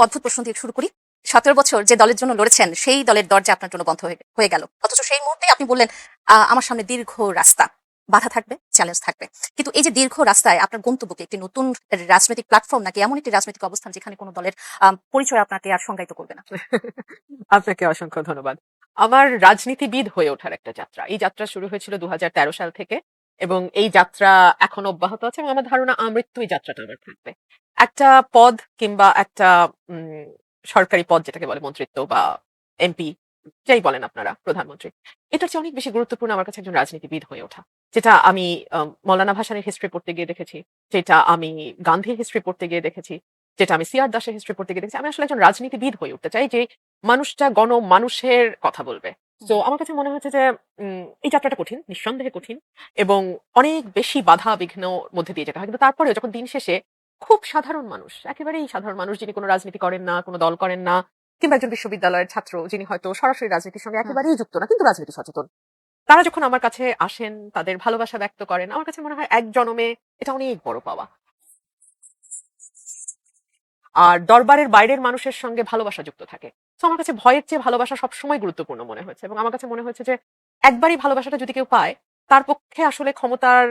অদ্ভুত প্রশ্ন দিয়ে শুরু করি। ১৭ বছর যে দলের জন্য লড়েছেন, সেই দলের দরজা আপনার জন্য বন্ধ হয়ে গেল। অথচ সেই মুহূর্তেই আপনি বললেন, আমার সামনে দীর্ঘ রাস্তা। বাধা থাকবে, চ্যালেঞ্জ থাকবে। কিন্তু এই যে দীর্ঘ রাস্তায় আপনার গন্তব্যকে একটি নতুন রাজনৈতিক প্ল্যাটফর্ম নাকি এমন একটি রাজনৈতিক অবস্থান যেখানে কোনো দলের পরিচয় আপনাকে আর সংজ্ঞায়িত করবে না? আপনাকে অসংখ্য ধন্যবাদ। আমার রাজনীতিবিদ হয়ে ওঠার একটা যাত্রা। এই যাত্রা শুরু হয়েছিল ২০১৩ সাল থেকে এবং এই যাত্রা এখনো অব্যাহত আছে এবং আমার ধারণা আমৃত্যু এই যাত্রাটা আমার থাকবে। একটা পদ কিংবা একটা সরকারি পদ যেটাকে বলে মন্ত্রিত্ব বা এমপি যাই বলেন আপনারা, প্রধানমন্ত্রী। এটার চেয়ে অনেক বেশি গুরুত্বপূর্ণ আমার কাছে একজন রাজনীতিবিদ হয়ে ওঠা। যেটা আমি মৌলানা ভাসানীর হিস্ট্রি পড়তে গিয়ে দেখেছি, যেটা আমি গান্ধীর হিস্ট্রি পড়তে গিয়ে দেখেছি, যেটা আমি সিআর দাসের হিস্ট্রি পড়তে গিয়ে দেখেছি। আমি আসলে একজন রাজনীতিবিদ হয়ে উঠতে চাই যে মানুষটা মানুষের কথা বলবে। তো আমার কাছে মনে হচ্ছে যে এই যাত্রাটা কঠিন, নিঃসন্দেহে কঠিন এবং অনেক বেশি বাধা বিঘ্ন মধ্যে দিয়ে যেতে হয়। কিন্তু তারপরেও যখন দিন শেষে খুব সাধারণ মানুষ, একেবারেই সাধারণ মানুষ যিনি কোনো রাজনীতি করেন না, কোনো দল করেন না, কিংবা একজন বিশ্ববিদ্যালয়ের ছাত্র যিনি হয়তো সরাসরি রাজনীতির সঙ্গে একেবারেই যুক্ত না কিন্তু রাজনীতি সচেতন, তারা যখন আমার কাছে আসেন, তাদের ভালোবাসা ব্যক্ত করেন, আমার কাছে মনে হয় এক জনমে এটা অনেক বড় পাওয়া। আর দরবারের বাইরের মানুষের সঙ্গে ভালোবাসা যুক্ত থাকে। তো আমার কাছে ভয়ের চেয়ে ভালোবাসা সবসময় গুরুত্বপূর্ণ মনে হয়েছে এবং আমার কাছে মনে হয়েছে যে একবারই ভালোবাসাটা যদি কেউ পায়, তার পক্ষে আসলে ক্ষমতার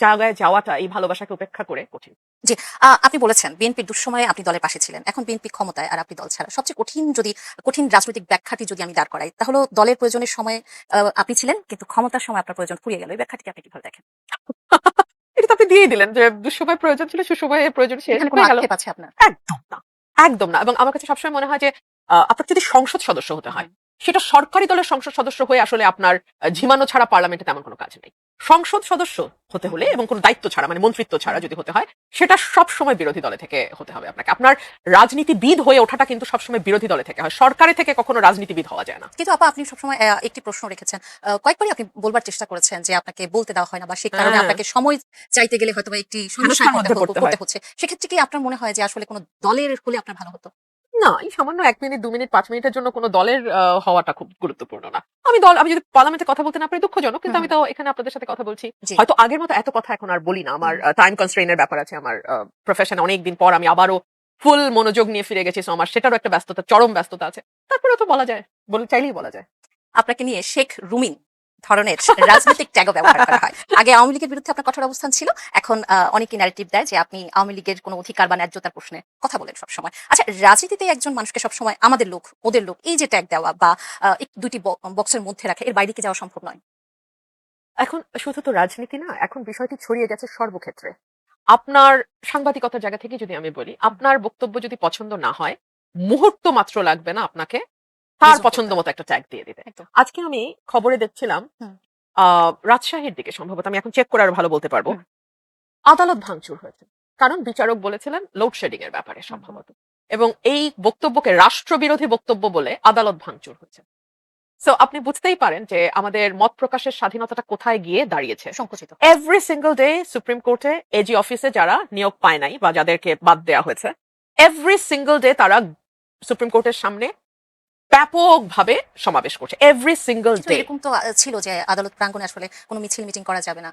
জায়গায় যাওয়াটা এই ভালোবাসাকে উপেক্ষা করে কঠিন। জি, আপনি বলেছেন বিএনপির দুঃসময়ে আপনি দলের পাশে ছিলেন। এখন বিএনপি ক্ষমতায় আর আপনি দল ছাড়া। সবচেয়ে কঠিন রাজনৈতিক ব্যাখ্যাটি যদি আমি দাঁড় করাই, তাহলে দলের প্রয়োজনের সময় আপনি ছিলেন, কিন্তু ক্ষমতার সময় আপনার প্রয়োজন ফুরিয়ে গেল। এই ব্যাখ্যাটিকে আপনি কিভাবে দেখেন? এটা তো আপনি দিয়েই দিলেন যে দুঃসময় প্রয়োজন ছিল, সুসময়ে প্রয়োজন শেষ এখানে কোনো হয়ে গেল। আক্ষেপ আছে আপনার? একদম না, একদম না। এবং আমার কাছে সবসময় মনে হয় যে আপনার যদি সংসদ সদস্য হতে হয়, সেটা সরকারি দলের সংসদ সদস্য হয়ে আসলে আপনার ঝিমানো ছাড়া পার্লামেন্টে তেমন কোনো কাজ নেই। সংসদ সদস্য হতে হলে এবং কোনো দায়িত্ব ছাড়া মানে মন্ত্রিত্ব ছাড়া যদি হতে হয়, সেটা সব সময় বিরোধী দলে থেকে হতে হবে আপনাকে। আপনার রাজনীতিবিদ হয়ে ওঠাটা কিন্তু সবসময় বিরোধী দলে থেকে হয়, সরকারে থেকে কখনো রাজনীতিবিদ হওয়া যায় না। কিন্তু আপা আপনি সবসময় একটি প্রশ্ন রেখেছেন, কয়েকবারই আপনি বলবার চেষ্টা করেছেন যে আপনাকে বলতে দেওয়া হয় না, বা সেই কারণে আপনাকে সময় চাইতে গেলে হয়তো একটি সমস্যার মধ্যে পড়তে হচ্ছে। সেক্ষেত্রে কি আপনার মনে হয় যে আসলে কোনো দলের হলে আপনার ভালো হতো? না, এই সামান্য ১ মিনিট, ২ মিনিট, ৫ মিনিটের জন্য কোনো দলের হওয়াটা খুব গুরুত্বপূর্ণ না। আমি যদি পার্লামেন্টে কথা বলতে না পারি দুঃখজনক, কিন্তু আমি তো এখানে আপনাদের সাথে কথা বলছি। জি। হয়তো আগের মতো এত কথা এখন আর বলি না। আমার টাইম কনস্ট্রেইন এর ব্যাপার আছে। আমার প্রফেশনে অনেকদিন পর আমি আবারও ফুল মনোযোগ নিয়ে ফিরে গেছি। সো আমার সেটারও একটা ব্যস্ততা, চরম ব্যস্ততা আছে। তারপরেও তো বলা যায়। চাইলেই বলা যায়। আপনাকে নিয়ে শেখ রুমিন ধরনের রাজনৈতিক ট্যাগও ব্যবহার করা হয়। আগে আওয়ামী লীগের বিরুদ্ধে আপনার কঠোর অবস্থান ছিল, এখন অনেকেই ন্যারেটিভ দেয় যে আপনি আওয়ামী লীগের কোনো অধিকার বা ন্যায্যতার প্রশ্নে কথা বলেন সবসময়। আচ্ছা, রাজনীতিতে একজন মানুষকে সবসময় আমাদের লোক, ওদের লোক, এই যে ট্যাগ দেওয়া বা দুটি বক্সের মধ্যে রাখা, এর বাইরে কি যাওয়া সম্ভব নয়? এখন শুধু তো রাজনীতি না, এখন বিষয়টি ছড়িয়ে গেছে সর্বক্ষেত্রে। আপনার সাংবাদিকতার জায়গা থেকে যদি আমি বলি, আপনার বক্তব্য যদি পছন্দ না হয়, মুহূর্ত মাত্র লাগবে না আপনাকে তার পছন্দ মতো একটা ট্যাগ দিয়ে দিতে। আজকে আমি খবরে দেখছিলাম রাজশাহীর দিকে, সম্ভবত আমি এখন চেক করে আরো ভালো বলতে পারবো, আদালত ভাঙচুর হয়েছে। কারণ বিচারক বলেছিলেন লোডশেডিং এর ব্যাপারে সম্ভবত, এবং এই বক্তব্যকে রাষ্ট্রবিরোধী বক্তব্য বলে আদালত ভাঙচুর হয়েছে। সো আপনি বুঝতেই পারেন যে আমাদের মত প্রকাশের স্বাধীনতাটা কোথায় গিয়ে দাঁড়িয়েছে। সংকুচিত। এভরি সিঙ্গল ডে সুপ্রিম কোর্টে এজি অফিসে যারা নিয়োগ পায় নাই বা যাদেরকে বাদ দেওয়া হয়েছে, এভরি সিঙ্গল ডে তারা সুপ্রিম কোর্টের সামনে ব্যাপকভাবে সমাবেশ করছে। Every single day. এরকম তো ছিল যে আদালত প্রাঙ্গণে আসলে কোনো মিছিল মিটিং করা যাবে না।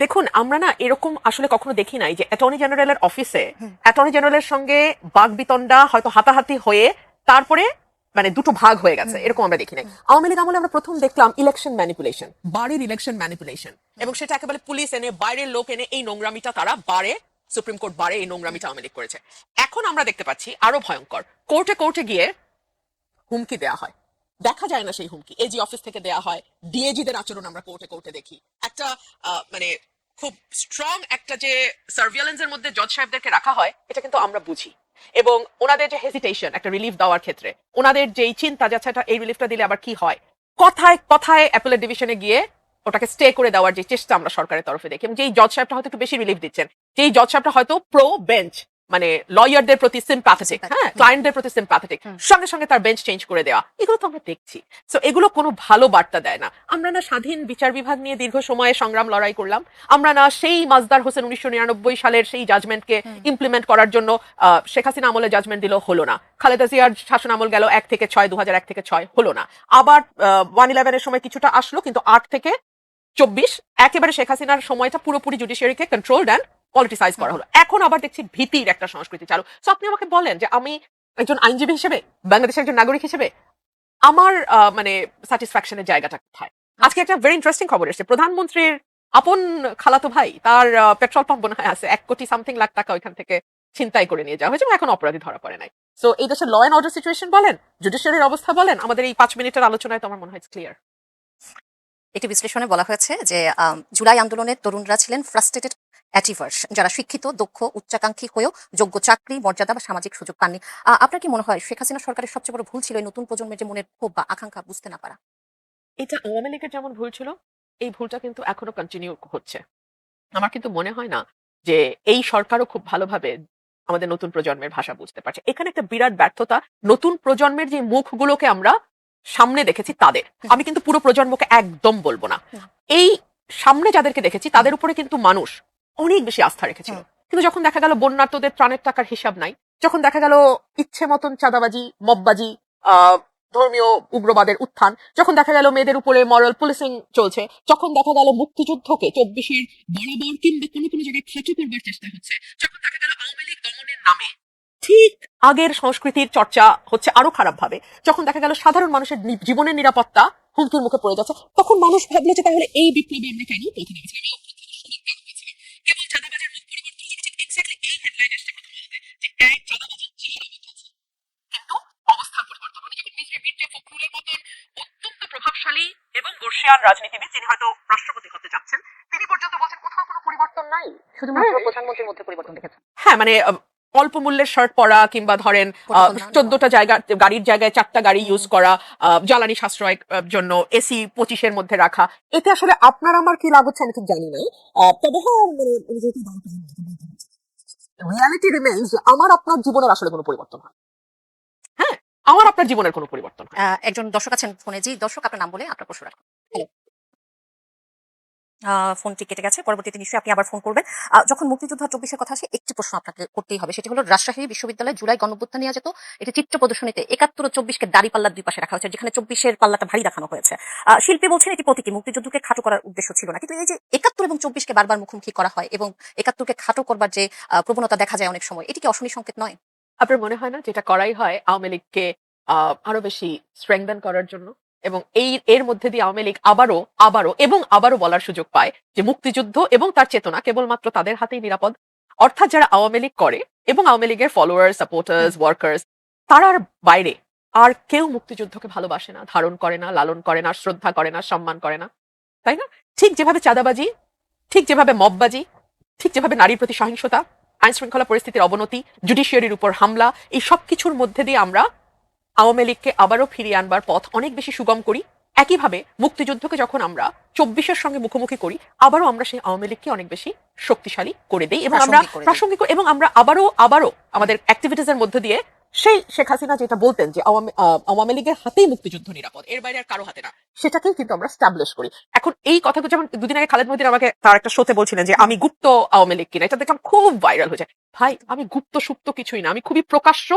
দেখুন, আমরা না এরকম আসলে কখনো দেখি নাই যে অ্যাটর্নি জেনারেলের অফিসে অ্যাটর্নি জেনারেলের সঙ্গে বাগবিতণ্ডা, হয়তো হাতাহাতি হয়ে তারপরে মানে দুটো ভাগ হয়ে গেছে, এরকম আমরা দেখি নাই। আওয়ামী লীগ আমলে আমরা প্রথম দেখলাম ইলেকশন ম্যানিপুলেশন, বাড়ির ইলেকশন ম্যানিপুলেশন, এবং সেটা একেবারে পুলিশ এনে, বাইরের লোক এনে এই নোংরামিটা তারা সুপ্রিম কোর্ট বারে এই নোংরামিটা আওয়ামী লীগ করেছে। এখন আমরা দেখতে পাচ্ছি আরো ভয়ঙ্কর, কোর্টে গিয়ে হুমকি দেওয়া হয়। দেখা যায় না সেই হুমকি এজি অফিস থেকে দেওয়া হয়। ডিএজিদের আচরণ আমরা কোর্টে দেখি। একটা মানে খুব স্ট্রং একটা যে সার্ভিলেন্সের মধ্যে জজ সাহেবদেরকে রাখা হয়, এটা কিন্তু আমরা বুঝি। এবং ওনাদের যে হেজিটেশন একটা রিলিফ দেওয়ার ক্ষেত্রে, ওনাদের যেই চিন্তা যাচ্ছে এই রিলিফটা দিলে আবার কি হয়, কথায় কথায় অ্যাপেলেট ডিভিশনে গিয়ে ওটাকে স্টে করে দেওয়ার যে চেষ্টা আমরা সরকারের তরফে দেখি। এবং যেই জজ সাহেবটা হয়তো একটু বেশি রিলিফ দিচ্ছেন, যেই জজ সাহেবটা হয়তো প্রো বেঞ্চ, মানে লয়ারদের প্রতি সিম্প্যাথেটিক, হ্যাঁ, ক্লায়েন্টদের প্রতি সিম্প্যাথেটিক, সঙ্গে সঙ্গে তার বেঞ্চ চেঞ্জ করে দেওয়া, এগুলো তো আমরা দেখছি। সো এগুলো কোনো ভালো বার্তা দেয় না। আমরা না স্বাধীন বিচার বিভাগ নিয়ে দীর্ঘ সময়ে সংগ্রাম লড়াই করলাম, আমরা না সেই মাজদার হোসেন 1999 সালের সেই জাজমেন্টকে ইমপ্লিমেন্ট করার জন্য শেখ হাসিনা আমলে জাজমেন্ট দিল, হলো না। খালেদা জিয়ার শাসন আমল গেল 1 থেকে 6, 2001 থেকে 6, হলো না। আবার 1/11 এর সময় কিছুটা আসলো, কিন্তু 8 থেকে 24 একেবারে শেখ হাসিনার সময়টা পুরোপুরি জুডিশিয়ারিকে কন্ট্রোলড অ্যান্ড পলিটিসাইজ করা হলো। এখন আবার দেখছি ভীতির একটা সংস্কৃতি চালু। সো আপনি আমাকে বলেন যে আমি একজন আইনজীবী হিসেবে, বাংলাদেশের একজন নাগরিক হিসেবে আমার মানে স্যাটিসফ্যাকশনের জায়গাটা কোথায়? আজকে একটা ভেরি ইন্টারেস্টিং খবর এসেছে, প্রধানমন্ত্রীর আপন খালাতো ভাই তার পেট্রোল পাম্প মনে হয় আছে 1 কোটি সামথিং লাখ টাকা ওইখান থেকে ছিনতাই করে নিয়ে যাওয়া হয়েছে এবং এখন অপরাধী ধরা পড়ে নাই। সো এই দেশের ল এন্ড অর্ডার সিচুয়েশন বলেন, জুডিশিয়ারির অবস্থা বলেন, আমাদের এই 5 মিনিটের আলোচনায় তো আমার মনে হয় ক্লিয়ার। একটি বিশ্লেষণে বলা হয়েছে যে জুলাই আন্দোলনের তরুণরা ছিলেন ফ্রাস্ট্রেটেড অ্যাচিভার্স, যারা শিক্ষিত, দক্ষ, উচ্চাকাঙ্ক্ষী হয়েও যোগ্য চাকরি, মর্যাদা বা সামাজিক সুযোগ পাননি। আপনার কি মনে হয় শেখ হাসিনা সরকারের সবচেয়ে বড় ভুল ছিল এই নতুন প্রজন্মের যে মনের ক্ষোভ বা আকাঙ্ক্ষা বুঝতে না পারা? এটা আওয়ামী লীগের যেমন ভুল ছিল, এই ভুলটা কিন্তু এখনো কন্টিনিউ হচ্ছে। আমার কিন্তু মনে হয় না যে এই সরকারও খুব ভালোভাবে আমাদের নতুন প্রজন্মের ভাষা বুঝতে পারছে। এখানে একটা বিরাট ব্যর্থতা, নতুন প্রজন্মের যে মুখগুলোকে আমরা সামনে দেখেছি তাদের, আমি কিন্তু পুরো প্রজন্মকে একদম বলবো না, এই সামনে যাদেরকে দেখেছি তাদের উপরে কিন্তু মানুষ অনেক বেশি আস্থা রেখেছিল। কিন্তু যখন দেখা গেল বন্যার্তদের ত্রাণের টাকার হিসাব নাই, যখন দেখা গেল ইচ্ছে মতন চাঁদাবাজি, মববাজি, ধর্মীয় উগ্রবাদের উত্থান, যখন দেখা গেল মেয়েদের উপরে মরাল পুলিশিং চলছে, যখন দেখা গেল মুক্তিযুদ্ধকে 24-এর বরাবর কিংবা কোনো কোনো জায়গায় খাটো করবার চেষ্টা হচ্ছে, যখন দেখা গেল আওয়ামী লীগ দমনের নামে ঠিক আগের সংস্কৃতির চর্চা হচ্ছে আরো খারাপ ভাবে, যখন দেখা গেল সাধারণ মানুষের জীবনের নিরাপত্তা হুমকির মুখে পড়ে যাচ্ছে, তখন মানুষ ভাবলো যে তাহলে এই বিপ্লবে আমরা কেন পথে নেমেছিলাম। কেবল চাঁদাবাজের মুখ পরিবর্তন হয়েছে, এক্স্যাক্টলি এই হেডলাইন এসছে কথা বলতে যে এক চাঁদাবাজি কিন্তু অবস্থান পরিবর্তন মানে যখন মির্জা ফখরুলের মতন অত্যন্ত প্রভাবশালী এবং বর্ষিয়ান রাজনীতিবিদ, যিনি হয়তো রাষ্ট্রপতি হতে যাচ্ছেন, তিনি পর্যন্ত বলছেন কোথাও কোনো পরিবর্তন নাই, শুধুমাত্র প্রধানমন্ত্রীর মধ্যে পরিবর্তন দেখেছেন। হ্যাঁ মানে অল্প মূল্যের শার্ট পরা কিংবা ধরেন 14টা জায়গা গাড়ির জায়গায় 4টা গাড়ি ইউজ করা, জ্বালানি সাশ্রয়ের জন্য এসি 25-এর মধ্যে রাখা, এতে আসলে আপনার আমার কি লাভ হচ্ছে আমি ঠিক জানি না। তবে হ্যাঁ মানে রিয়ালিটি রিমেইনস যে আমার আপনার জীবনের আসলে কোনো পরিবর্তন হয়, হ্যাঁ আমার আপনার জীবনের কোনো পরিবর্তন হয়। একজন দর্শক আছেন ফোনে। জি দর্শক, আপনার নাম বলে আপনার প্রশ্ন রাখুন। হ্যালো। ফোনটি কেটে গেছে, পরবর্তীতে নিশ্চয়ই আপনি আবার ফোন করবেন। যখন মুক্তিযুদ্ধ 24-এর কথা আসে, একটি প্রশ্ন আপনাকে করতেই হবে, সেটি হলো রাজশাহী বিশ্ববিদ্যালয়ে জুলাই গণঅভ্যুত্থান নিয়ে যেত এটি চিত্র প্রদর্শনীতে 71 ও 24-কে দাড়ি পাল্লার দুই পাশে রাখা হয়েছে, যেখানে 24-এর পাল্লাটা ভারী দেখানো হয়েছে। শিল্পী বলছেন এটি প্রতীকী, মুক্তিযুদ্ধকে খাটো করার উদ্দেশ্য ছিল না। কিন্তু এই যে 71 এবং 24-কে বারবার মুখোমুখি করা হয় এবং 71-কে খাটো করবার যে প্রবণতা দেখা যায় অনেক সময়, এটি কি অশনি সংকেত নয়? আপনার মনে হয় না যেটা করাই হয় আওয়ামী লীগকে আরো বেশি স্ট্রেংথেন করার জন্য, এবং এর মধ্যে দিয়ে আওয়ামী লীগ আবারও বলার সুযোগ পায় যে মুক্তিযুদ্ধ এবং তার চেতনা কেবলমাত্র তাদের হাতেই নিরাপদ। অর্থাৎ যারা আওয়ামী লীগ করে এবং আওয়ামী লীগের ফলোয়ার্স, সাপোর্টার্স, ওয়ার্কার্স, তারার বাইরে আর কেউ মুক্তিযুদ্ধকে ভালোবাসে না, ধারণ করে না, লালন করে না, শ্রদ্ধা করে না, সম্মান করে না, তাই না? ঠিক যেভাবে চাঁদাবাজি, ঠিক যেভাবে মববাজি, ঠিক যেভাবে নারীর প্রতি সহিংসতা, আইন শৃঙ্খলা পরিস্থিতির অবনতি, জুডিশিয়ারির উপর হামলা, এই সব কিছুর মধ্যে দিয়ে আমরা আওয়ামী লীগকে আবারও ফিরিয়ে আনবার পথ অনেক বেশি সুগম করি। একইভাবে মুক্তিযুদ্ধকে যখন আমরা 24-এর সঙ্গে মুখোমুখি করি, আবারও আমরা সেই আওয়ামী লীগকে অনেক বেশি শক্তিশালী করে দিই এবং আমরা প্রাসঙ্গিক এবং আমরা আবারও আমাদের অ্যাক্টিভিটিস এর মধ্যে দিয়ে সেই শেখ হাসিনা যেটা বলতেন যে আওয়ামী লীগের হাতেই মুক্তিযুদ্ধ নিরাপদ, এর বাইরে আর কারো হাতে না, সেটাকেই কিন্তু আমরা স্টাবলিশ করি। এখন এই কথাগুলো যেমন দুদিন আগে খালেদ মহিউদ্দিন আমাকে তার একটা শোতে বলছিলেন যে আমি গুপ্ত আওয়ামী লীগ কিনা, এটা দেখলাম খুব ভাইরাল হয়েছে। ভাই আমি গুপ্ত সুপ্ত কিছুই না, আমি খুবই প্রকাশ্য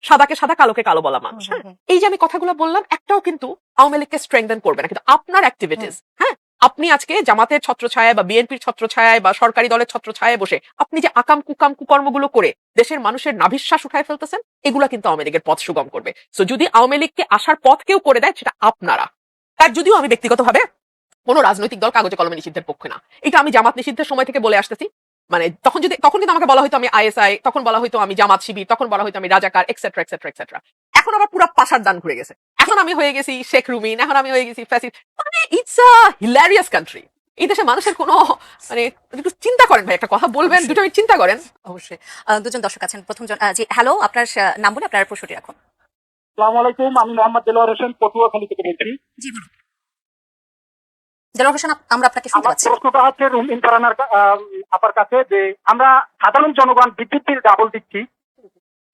সাদাকে সাদা কালোকে কালো বলা মানুষ। হ্যাঁ, এই যে আমি কথাগুলো বললাম একটাও কিন্তু আওয়ামী লীগকে স্ট্রেংথেন করবে না, কিন্তু আপনার অ্যাক্টিভিটিস, হ্যাঁ আপনি আজকে জামাতের ছত্রছায়ায় বা বিএনপির ছত্রছায়ায় বা সরকারি দলের ছত্রছায়ায় বসে আপনি যে আকাম কুকাম কুকর্মগুলো করে দেশের মানুষের নাভিশ্বাস উঠায় ফেলতেছেন, এগুলা কিন্তু আওয়ামী লীগের পথ সুগম করবে। সো যদি আওয়ামী লীগকে আসার পথ কেউ করে দেয় সেটা আপনারা। তার যদিও আমি ব্যক্তিগতভাবে কোনো রাজনৈতিক দল কাগজে কলমে নিষিদ্ধের পক্ষে না, এটা আমি জামাত নিষিদ্ধের সময় থেকে বলে আসতেছি। মানে তখন কিন্তু আমাকে বলা হয়তো আমি আইএসআই, তখন বলা হয়তো আমি জামাত শিবির, তখন বলা হয়তো আমি রাজাকার, এক্সেট্রা এক্সেট্রা এক্সেট্রা। এখন আবার পুরো পাশার দান ঘুরে গেছে, এখন আমি হয়ে গেছি শেখ রুমিন, এখন আমি হয়ে গেছি ফ্যাসিস্ট। মানে ইটস আ হিলারিয়াস কান্ট্রি। এই দেশে মানুষের কোনো মানে একটু চিন্তা করেন ভাই, একটা কথা বলবেন দুটো মিনিট চিন্তা করেন। অবশ্যই। দুজন দর্শক আছেন, প্রথম জন জি হ্যালো, আপনার নাম বলে আপনার প্রশ্নটি রাখুন। আসসালামু আলাইকুম, আমি মোহাম্মদ দেলোয়ার হোসেন পটুয়াখালী থেকে বলছি। জি বলুন। দেলোয়ার হোসেন, আমরা আপনাকে শুনতে আমার পাচ্ছি। প্রশ্নটা হচ্ছে রুমিন ফারহানার আপার কাছে যে আমরা সাধারণ জনগণ বিদ্যুৎ বিল ডাবল দিচ্ছি,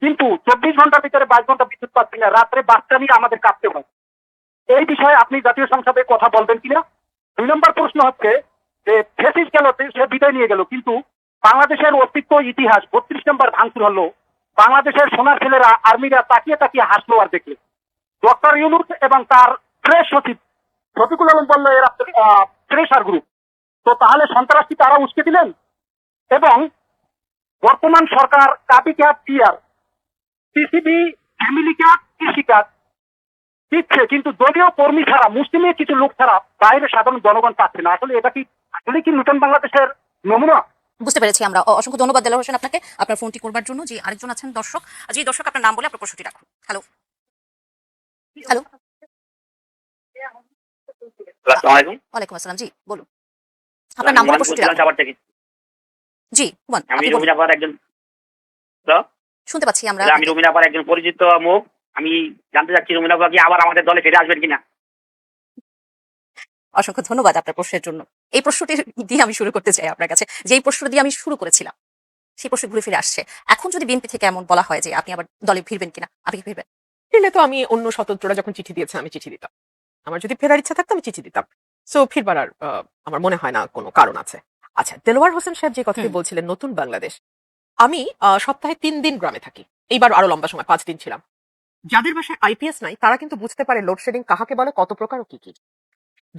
কিন্তু 24 ঘন্টার ভিতরে 22 ঘন্টা বিদ্যুৎ পাচ্ছি না, রাত্রে বাচ্চা নিয়ে আমাদের কাঁপতে হয়। এই বিষয়ে আপনি জাতীয় সংসদে কথা বলবেন কিনা? 2 নম্বর প্রশ্ন হচ্ছে যে ফেসিস গেল, সে বিদায় নিয়ে গেল, কিন্তু বাংলাদেশের অস্তিত্ব ইতিহাস 32 নম্বর ভাঙচুর হলো, বাংলাদেশের সোনার ছেলেরা আর্মিরা তাকিয়ে তাকিয়ে হাসলো আর দেখলে। ডক্টর ইউনূস এবং তার প্রেস সচিব শফিকুল আলম বলল এরা প্রেসার গ্রুপ, তো তাহলে সন্ত্রাসী তারা উস্কে দিলেন। এবং বর্তমান সরকার কাপি ক্যাপ টিয়ার সিসিবি ফ্যামিলি ক্যাপ কৃষিকাজ দিচ্ছে, কিন্তু দলীয় কর্মী ছাড়া মুসলিমের কিছু লোক ছাড়া বাইরে সাধারণ জনগণ পাচ্ছে না। আসলে এটা কি আসলে কি নতুন বাংলাদেশের নমুনা? বুঝতে পেরেছি আমরা। অসংখ্য ধন্যবাদ দেলাওয়ার হোসেন আপনাকে আপনার ফোনটি করবার জন্য। যে আরেকজন আছেন দর্শক, জি দর্শক আপনার নাম বলে আপনার প্রশ্নটি রাখুন। হ্যালো হ্যালো, আসসালামু আলাইকুম। ওয়ালাইকুম আসসালাম, জি বলুন আপনার নাম বলে প্রশ্নটি রাখুন। চাবার থেকে জি বলুন, আমি আপনি বলুন। রুমিন আপার একজন হ্যালো? শুনতে পাচ্ছি আমরা। আমি রুমিন আপার একজন পরিচিত মুখ। আমি জানতে চাচ্ছি রুমিন আপা কি আবার আমাদের দলে ফিরে আসবেন কিনা? অসংখ্য ধন্যবাদ আপনার প্রশ্নের জন্য। এই প্রশ্নটি দিয়ে আমি শুরু করতে চাই আপনার কাছে, যেই প্রশ্ন দিয়ে আমি শুরু করেছিলাম সেই প্রশ্ন ঘুরে ফিরে আসছে। এখন যদি বিএনপি থেকে এমন বলা হয় যে আপনি আবার দলে ফিরবেন কিনা, আপনি কি ফিরবেন? ফিরলে তো আমি অন্য স্বতন্ত্ররা যখন চিঠি দিয়েছে আমি চিঠি দিতাম। আমার যদি ফেরার ইচ্ছা থাকতো আমি চিঠি দিতাম। সো ফিরবার আর আমার মনে হয় না কোনো কারণ আছে। আচ্ছা, দেলোয়ার হোসেন সাহেব যে কথাটি বলছিলেন নতুন বাংলাদেশ, আমি সপ্তাহে 3 দিন গ্রামে থাকি। এইবার আরো লম্বা সময় 5 দিন ছিলাম। যাদের বাসায় আইপিএস নাই তারা কিন্তু বুঝতে পারে লোডশেডিং কাহাকে বলে, কত প্রকার ও কি কি।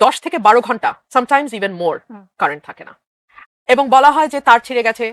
10 থেকে 12 ঘন্টা, সামটাইমস ইভেন মোর কারেন্ট থাকে না। এবং বলা হয় যে তার ছিঁড়ে গেছে,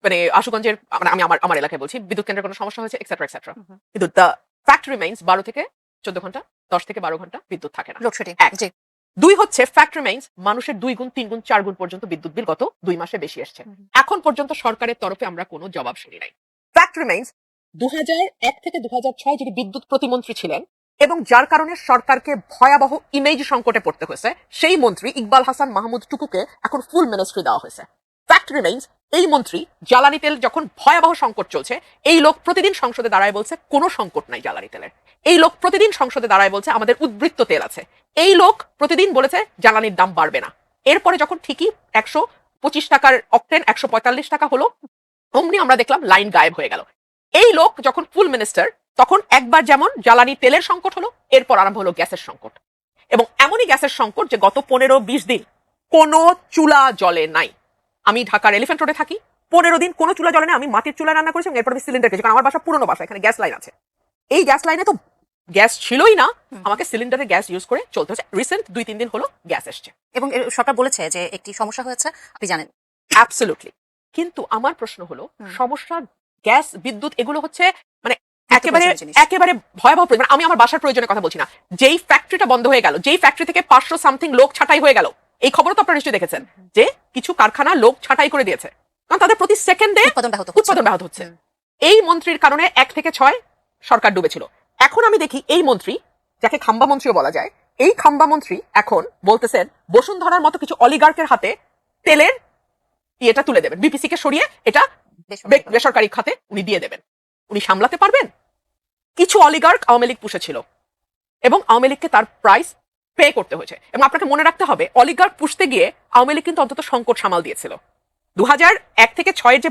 মানে আশুগঞ্জের, মানে আমি আমার এলাকায় বলছি, বিদ্যুৎ কেন্দ্রের কোনো সমস্যা হয়েছে এক্সেট্রা এক্সেট্রা। কিন্তু দ্য ফ্যাক্ট রিমেইনস 12 থেকে 14 ঘন্টা, 10 থেকে 12 ঘন্টা বিদ্যুৎ থাকে না। লোডশেডিং, এক। জি। 2 হচ্ছে ফ্যাক্ট রিমেইনস মানুষের 2 গুণ 3 গুণ 4 গুণ পর্যন্ত বিদ্যুৎ বিল গত 2 মাসে বেশি আসছে। এখন পর্যন্ত সরকারের তরফে আমরা কোনো জবাব শুনি নাই। ফ্যাক্ট রিমেইনস 2001 থেকে 2006 যিনি বিদ্যুৎ প্রতিমন্ত্রী ছিলেন এবং যার কারণে সরকারকে ভয়াবহ ইমেজ সংকটে পড়তে হয়েছে, সেই মন্ত্রী ইকবাল হাসান মাহমুদ টুকুকে এখন ফুল মিনিস্ট্রি দেওয়া হয়েছে। ফ্যাক্ট রিমেইনস এই মন্ত্রী জ্বালানি তেল যখন ভয়াবহ সংকট চলছে, এই লোক প্রতিদিন সংসদে দাঁড়ায় বলছে কোনো সংকট নাই জ্বালানি তেলের। এই লোক প্রতিদিন সংসদে দাঁড়ায় বলছে আমাদের উদ্বৃত্ত তেল আছে। এই লোক প্রতিদিন বলেছে জ্বালানির দাম বাড়বে না। এরপরে যখন ঠিকই 125 টাকার অক্টেন 145 টাকা হলো, অমনি আমরা দেখলাম লাইন গায়েব হয়ে গেল। এই লোক যখন ফুল মিনিস্টার তখন একবার যেমন জ্বালানি তেলের সংকট হলো, এরপর আরম্ভ হলো গ্যাসের সংকট। এবং এমনই গ্যাসের সংকট যে গত 15-20 দিন কোনো চুলা জ্বলে নাই। আমি ঢাকার এলিফ্যান্ট রোডে থাকি, 15 দিন কোনো চুলা জ্বলে না। আমি মাটির চুলা রান্না করেছি এবং এরপর আমি সিলিন্ডার খেয়েছি, কারণ আমার বাসা পুরনো বাসা, এখানে গ্যাস লাইন আছে। এই গ্যাস লাইনে তো গ্যাস ছিলই না, আমাকে সিলিন্ডারে গ্যাস ইউজ করে চলতে হচ্ছে। রিসেন্ট 2-3 দিন হলো গ্যাস এসছে। এবং সরকার বলেছে যে একটি সমস্যা হয়েছে, আপনি জানেন। অ্যাবসলিউটলি। কিন্তু আমার প্রশ্ন হলো, সমস্যা গ্যাস বিদ্যুৎ এগুলো হচ্ছে মানে একেবারে ভয়াবহ প্রয়োজন। আমি আমার বাসার প্রয়োজনের কথা বলছি না। যেই ফ্যাক্টরিটা বন্ধ হয়ে গেল, যেই ফ্যাক্টরি থেকে 500 সামথিং লোক ছাঁটাই হয়ে গেল, এই খবর তো আপনারা নিশ্চয়ই দেখেছেন যে কিছু কারখানা লোক ছাঁটাই করে দিয়েছে, কারণ তাদের প্রতি সেকেন্ডে উৎপাদন ব্যাহত হচ্ছে। এই মন্ত্রীর কারণে 1 থেকে 6 সরকার ডুবেছিল। এখন আমি দেখি এই মন্ত্রী, যাকে খাম্বা মন্ত্রীও বলা যায়, এই খাম্বা মন্ত্রী এখন বলতেছেন বসুন্ধরার মতো কিছু অলিগার্কের হাতে তেলের ইয়েটা তুলে দেবেন, বিপিসি কে সরিয়ে এটা বেসরকারি খাতে উনি দিয়ে দেবেন। উনি সামলাতে পারবেন? কিছু অলিগার্ক আওয়ামী লীগ পুষেছিল এবং আওয়ামী লীগকে তার প্রাইস পে করতে হয়েছে। এবং আপনাকে মনে রাখতে হবে, অলিগার্ক পুষতে গিয়ে আওয়ামী লীগ কিন্তু অন্তত সংকট সামাল দিয়েছিল। 2001 থেকে 6 যে